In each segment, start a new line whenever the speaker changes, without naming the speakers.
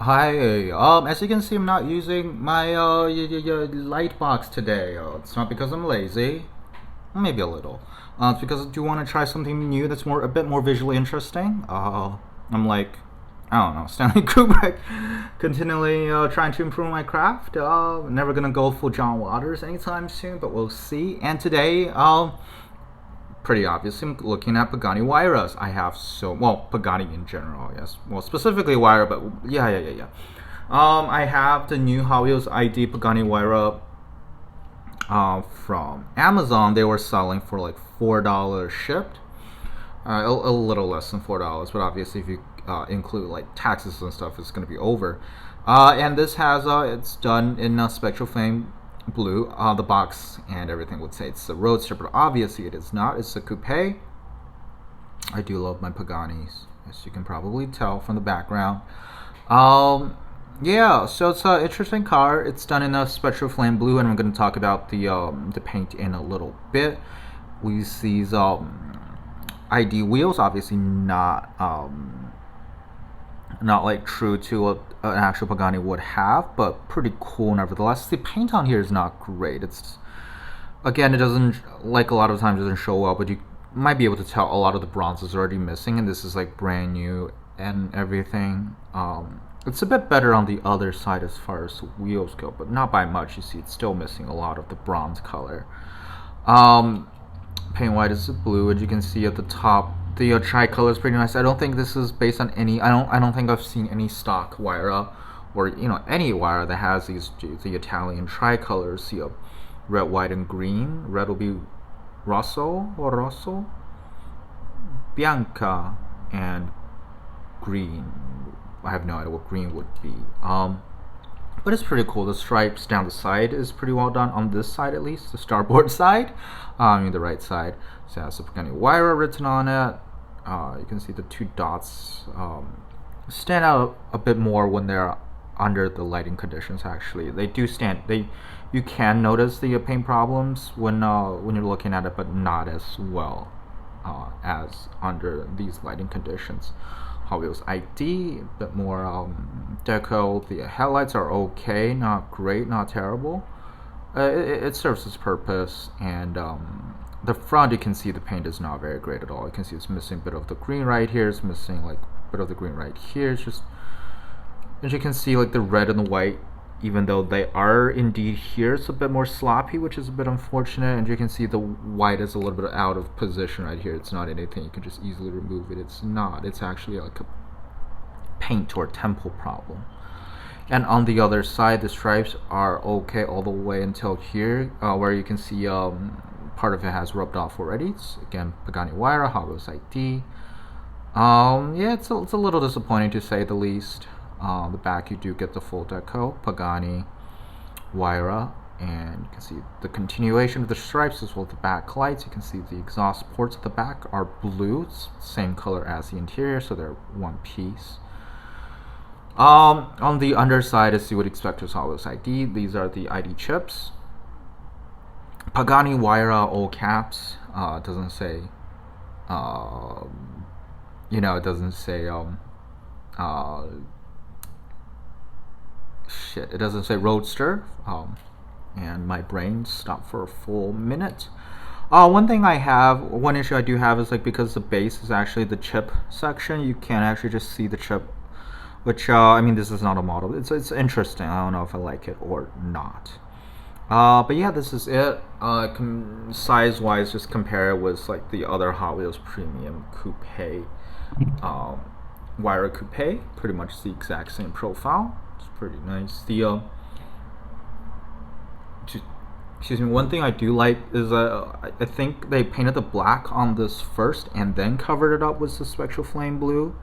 Hi, as you can see, I'm not using my light box today. It's not because I'm lazy, maybe a little. It's because I do want to try something new that's a bit more visually interesting. I'm like, I don't know, Stanley Kubrick, continually trying to improve my craft. Never gonna go full John Waters anytime soon, but we'll see. And today, pretty obviously, I'm looking at Pagani Huayras. I have Pagani in general, yes. Well, specifically Huayra, but yeah. I have the new Hot Wheels ID Pagani Huayra from Amazon. They were selling for like $4 shipped. A little less than $4, but obviously if you include like taxes and stuff, it's going to be over. And this has it's done in Spectral Flame blue. The box and everything would say it's a Roadster, but obviously it is not. It's a coupe. I do love my Paganis, as you can probably tell from the background. Yeah, so it's an interesting car. It's done in a Spectral Flame blue, and I'm going to talk about the paint in a little bit. We use these ID wheels, obviously not like true to what an actual Pagani would have, but pretty cool nevertheless. The paint on here is not great. It's, again, it doesn't, like a lot of times, doesn't show well, but you might be able to tell a lot of the bronze is already missing, and this is like brand new and everything. It's a bit better on the other side as far as wheels go, but not by much. You see it's still missing a lot of the bronze color. Paint white is blue, and you can see at the top the tricolor is pretty nice. I don't think this is based on any. I don't think I've seen any stock Huayra or any Huayra that has the Italian tricolors. See red, white, and green. Red will be rosso, bianca, and green. I have no idea what green would be. But it's pretty cool. The stripes down the side is pretty well done, on this side at least, the starboard side. The right side. So it has the Pagani Huayra written on it. You can see the two dots stand out a bit more when they're under the lighting conditions. Actually, they do stand. You can notice the paint problems when you're looking at it, but not as well as under these lighting conditions. Hot Wheels ID, a bit more deco. The headlights are okay, not great, not terrible. It serves its purpose, and the front, you can see the paint is not very great at all. You can see it's missing a bit of the green right here. It's missing like a bit of the green right here. It's just, as you can see, like the red and the white, even though they are indeed here, it's a bit more sloppy, which is a bit unfortunate. And you can see the white is a little bit out of position right here. It's not anything you can just easily remove it. It's not. It's actually like a paint or temple problem. And on the other side, the stripes are okay all the way until here, where you can see part of it has rubbed off already. It's again Pagani Huayra, Hot Wheels ID. Yeah, it's a little disappointing to say the least. The back, you do get the full deco, Pagani Huayra, and you can see the continuation of the stripes as well as the back lights. You can see the exhaust ports at the back are blue. It's same color as the interior, so they're one piece. On the underside, as you would expect with Hot Wheels ID, these are the ID chips. Pagani Huayra, all caps. It doesn't say, it doesn't say, it doesn't say Roadster. And my brain stopped for a full minute. One issue I do have is like, because the base is actually the chip section, you can actually just see the chip, which this is not a model. It's interesting. I don't know if I like it or not. But yeah, this is it. Size wise, just compare it with like the other Hot Wheels Premium Coupe, Huayra Coupe. Pretty much the exact same profile. It's pretty nice. Excuse me, one thing I do like is I think they painted the black on this first and then covered it up with the Spectral Flame blue.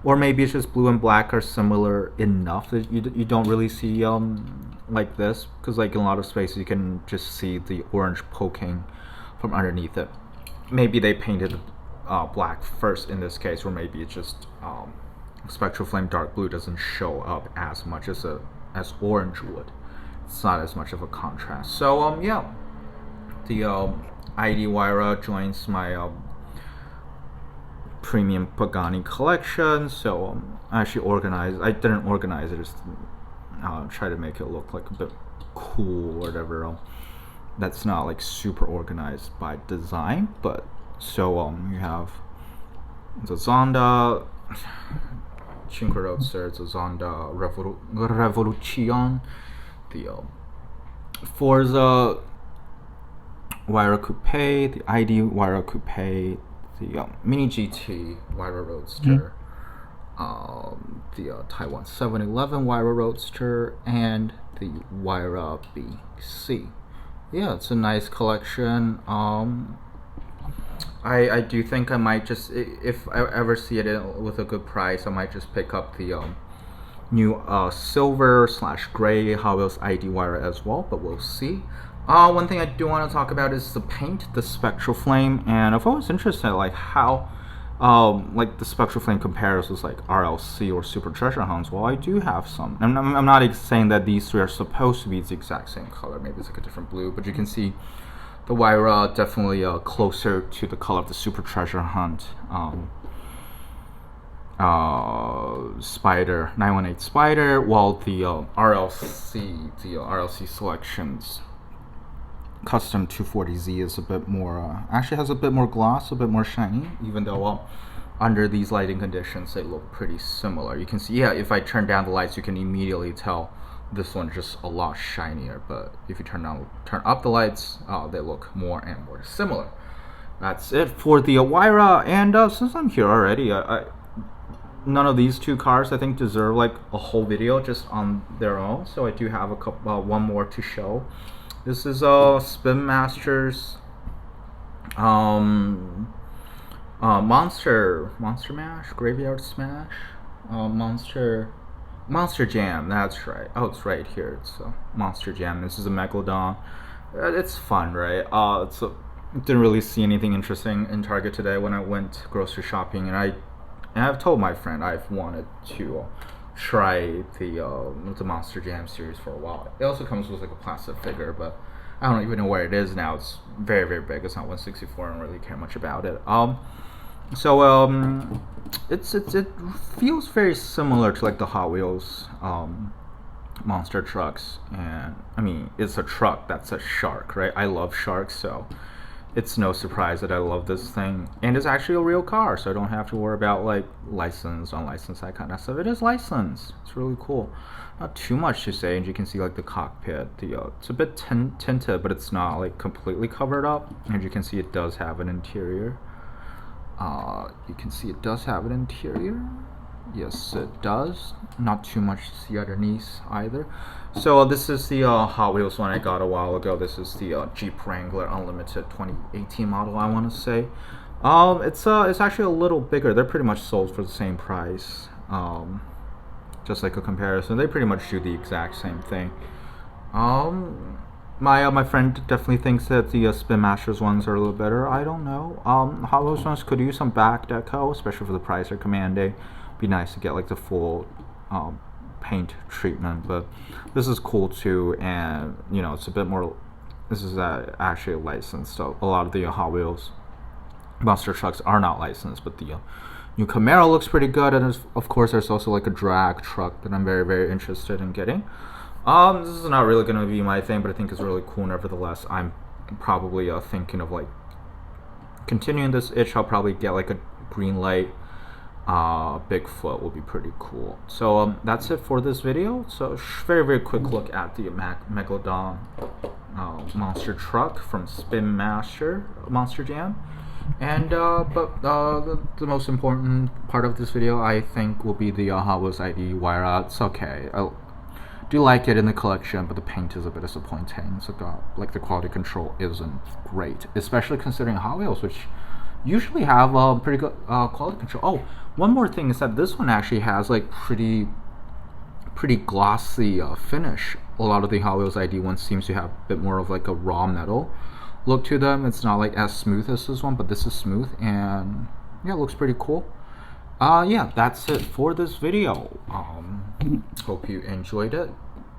Or maybe it's just blue and black are similar enough that you don't really see like this, because like in a lot of spaces you can just see the orange poking from underneath it. Maybe they painted black first in this case, or maybe it's just Spectral Flame dark blue doesn't show up as much as orange would. It's not as much of a contrast. So yeah, the ID Huayra joins my premium Pagani collection. So I actually organized. I didn't organize it. Just try to make it look like a bit cool or whatever. That's not like super organized by design, but so you have the Zonda 5 Roadster, the Zonda Revolution, the Forza Huayra Coupe, the ID Huayra Coupe, the Mini GT Huayra Roadster, the Taiwan 711 Huayra Roadster, and the Huayra BC. Yeah, it's a nice collection. I do think I might just, if I ever see it with a good price, I might just pick up the new silver/gray Hot Wheels ID Huayra as well, but we'll see. One thing I do want to talk about is the paint, the Spectral Flame, and I've always interested in like how like the Spectral Flame compares with like RLC or Super Treasure Hunts. Well, I do have some. I'm not saying that these three are supposed to be the exact same color. Maybe it's like a different blue, but you can see the Huayra definitely closer to the color of the Super Treasure Hunt Spider 918 Spider, while the RLC Selections Custom 240Z is a bit more, actually has a bit more gloss, a bit more shiny, even though under these lighting conditions they look pretty similar. You can see, yeah, if I turn down the lights, you can immediately tell this one's just a lot shinier, but if you turn up the lights, they look more and more similar. That's it for the Huayra, and since I'm here already, none of these two cars I think deserve like a whole video just on their own, so I do have a couple, one more to show. This is Spin Masters Monster Mash, Graveyard Smash, Monster Jam, that's right. Oh, it's right here. It's Monster Jam. This is a Megladon. It's fun, right? Didn't really see anything interesting in Target today when I went grocery shopping, and I've told my friend I've wanted to try the Monster Jam series for a while. It also comes with like a plastic figure, but I don't even know where it is now. It's very, very big. It's not 164. I don't really care much about it. It feels very similar to like the Hot Wheels monster trucks, and I mean it's a truck that's a shark, right? I love sharks, so it's no surprise that I love this thing, and it's actually a real car, so I don't have to worry about like license, unlicensed, that kind of stuff. It is licensed. It's really cool. Not too much to say, and you can see like the cockpit. It's a bit tinted, but it's not like completely covered up. And you can see it does have an interior. You can see it does have an interior. Yes, it does. Not too much to see underneath either. So this is the Hot Wheels one I got a while ago. This is the Jeep Wrangler Unlimited 2018 model, I want to say. It's actually a little bigger. They're pretty much sold for the same price. Just like a comparison, they pretty much do the exact same thing. My friend definitely thinks that the Spin Masters ones are a little better. I don't know. Hot Wheels ones could use some back deco, especially for the price they're commanding. Be nice to get like the full paint treatment, but this is cool too, and you know it's a bit more. This is actually licensed, so a lot of the Hot Wheels monster trucks are not licensed, but the new Camaro looks pretty good, and of course there's also like a drag truck that I'm very, very interested in getting. This is not really going to be my thing, but I think it's really cool nevertheless. I'm probably thinking of like continuing this itch. I'll probably get like a green light Bigfoot will be pretty cool. So that's it for this video. So very, very quick look at the Megladon monster truck from Spin Master Monster Jam. And the most important part of this video, I think, will be the Hot Wheels ID Huayra. It's okay. I do like it in the collection, but the paint is a bit disappointing. So like the quality control isn't great, especially considering Hot Wheels, which usually have pretty good quality control. Oh, one more thing is that this one actually has like pretty glossy finish. A lot of the Hot Wheels ID ones seems to have a bit more of like a raw metal look to them. It's not like as smooth as this one, but this is smooth, and yeah, it looks pretty cool. Yeah, that's it for this video. Hope you enjoyed it.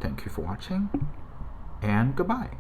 Thank you for watching, and goodbye.